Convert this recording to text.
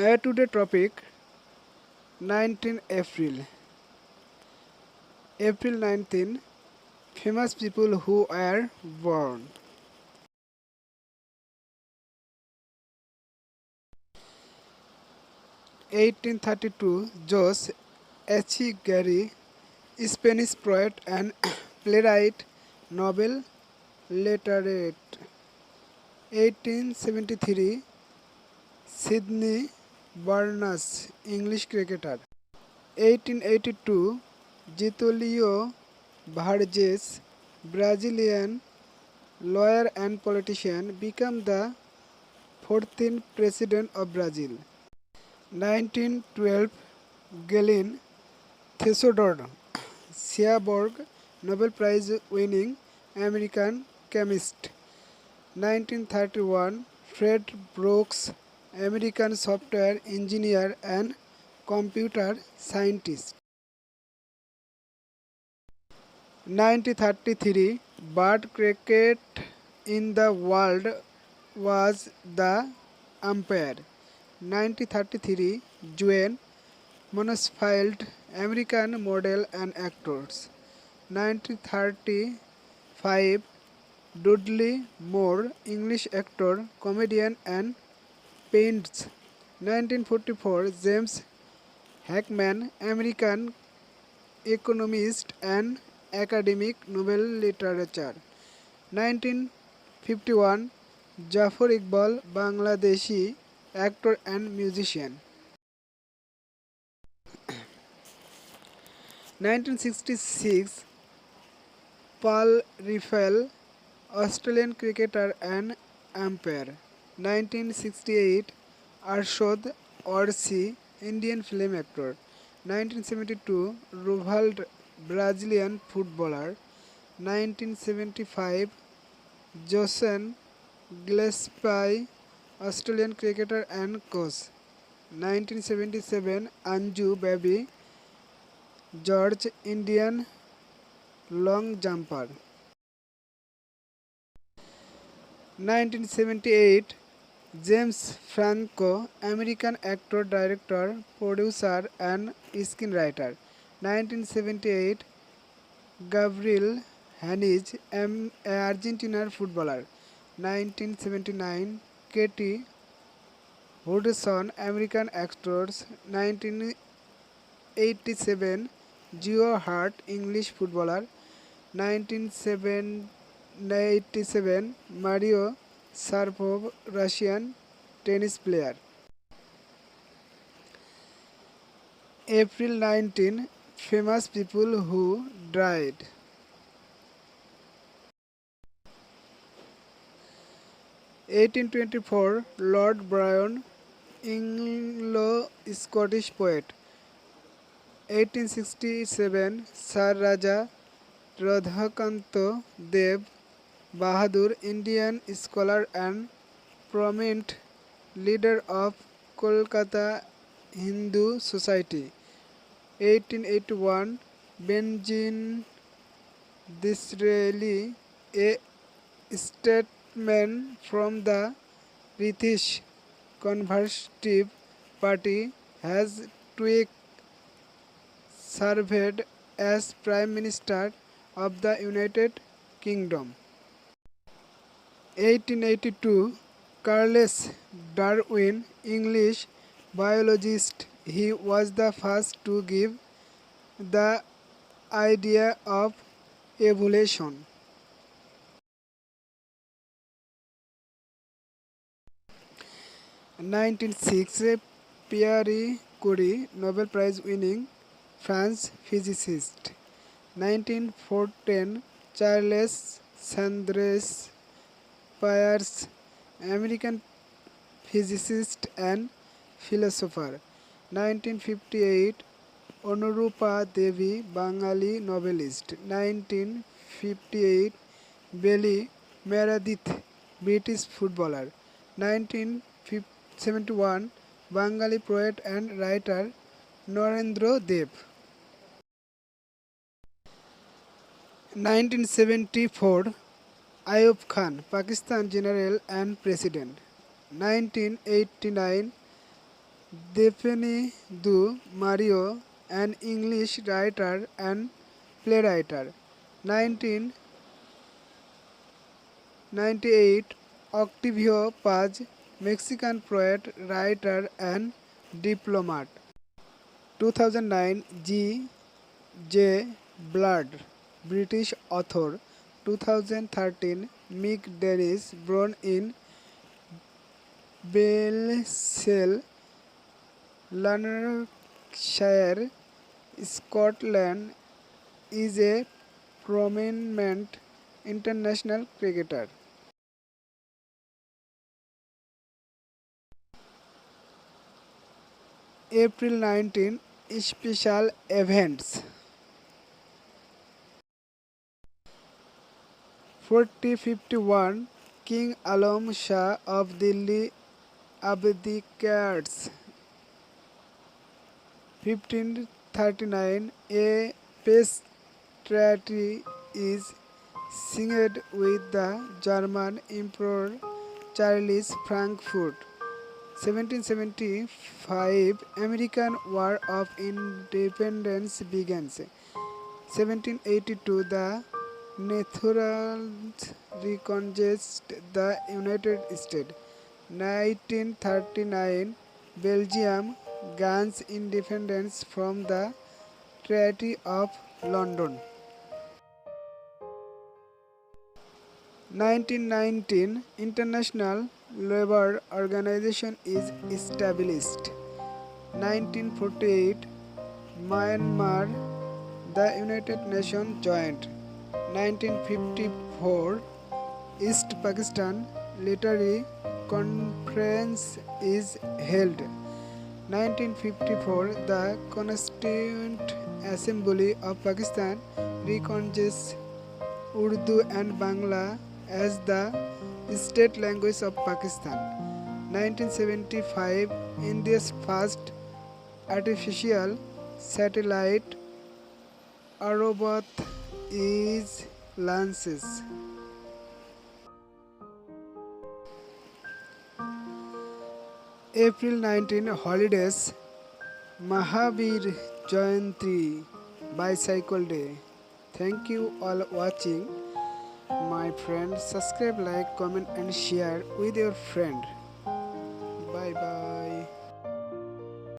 Today topic 19 April. April 19. Famous people who were born. 1832. Jose Echegaray, Spanish poet and playwright, Nobel laureate. 1873. Sydney Barnes, English cricketer. 1882. Getulio Vargas, Brazilian lawyer and politician, became the 14th president of Brazil. 1912. Galen Theodore Schaeberg, Nobel Prize winning American chemist. 1931. Fred Brooks, American software engineer and computer scientist. 1933. Bird cricket in the world was the umpire. 1933. Joan Mansfield, American model and actress. 1935. Dudley Moore, English actor, comedian and painter. 1944. James Heckman, American economist and academic, Nobel literature. 1951. Jafar Iqbal, Bangladeshi actor and musician. 1966. Paul Riffel, Australian cricketer and umpire. 1968. Arshad Warsi, Indian film actor. 1972. Ronaldo, Brazilian footballer. 1975. Johnson Gillespie, Australian cricketer and coach. 1977. Anju Baby George, Indian long jumper. 1978. James Franco, American actor, director, producer and screenwriter. 1978. Gabriel Heinze, Argentina footballer. 1979. Katie Hudson, American actress. 1987. Geo Hart, English footballer. 1987. Mario Sharapov, Russian tennis player. April 19. Famous people who died. 1824. Lord Byron, Anglo-Scottish poet. 1867. Sir Raja Radhakant Dev Bahadur, Indian scholar and prominent leader of Kolkata Hindu Society. 1881. Benjamin Disraeli, a statesman from the British Conservative Party, has twice served as Prime Minister of the United Kingdom. 1882. Charles Darwin, English biologist, he was the first to give the idea of evolution. 1906. Pierre Curie, Nobel Prize winning French physicist. 1914. Charles Sanders Peirce, American physicist and philosopher. 1958. Anurupa Devi, Bengali novelist. 1958. Billy Meredith, British footballer. 1971. Bengali poet and writer Narendra Dev. 1974. Ayub Khan, Pakistan general and president. 1989. Daphne du Mario, an English writer and playwright. 1998, Octavio Paz, Mexican poet, writer and diplomat. 2009, G. J. Blood, British author. 2013, Mick Dennis, born in Balsall, Lanarkshire, Scotland, is a prominent international cricketer. April 19, special events. 4051, King Alam Shah of Delhi abdicates. 1539, a peace treaty is signed with the German Emperor Charles Frankfurt. 1775, American War of Independence begins. 1782, the Netherlands reconquests the United States. 1939, Belgium gains independence from the Treaty of London. 1919, International Labour Organization is established. 1948, Myanmar, the United Nations joined. 1954, East Pakistan Literary Conference is held. 1954, the Constituent Assembly of Pakistan reconnaissance Urdu and Bangla as the state language of Pakistan. 1975, India's first artificial satellite Aerobot is launched. April 19, holidays. Mahavir Jayanti, Bicycle Day. Thank you all watching. My friends, subscribe, like, comment and share with your friend. Bye bye.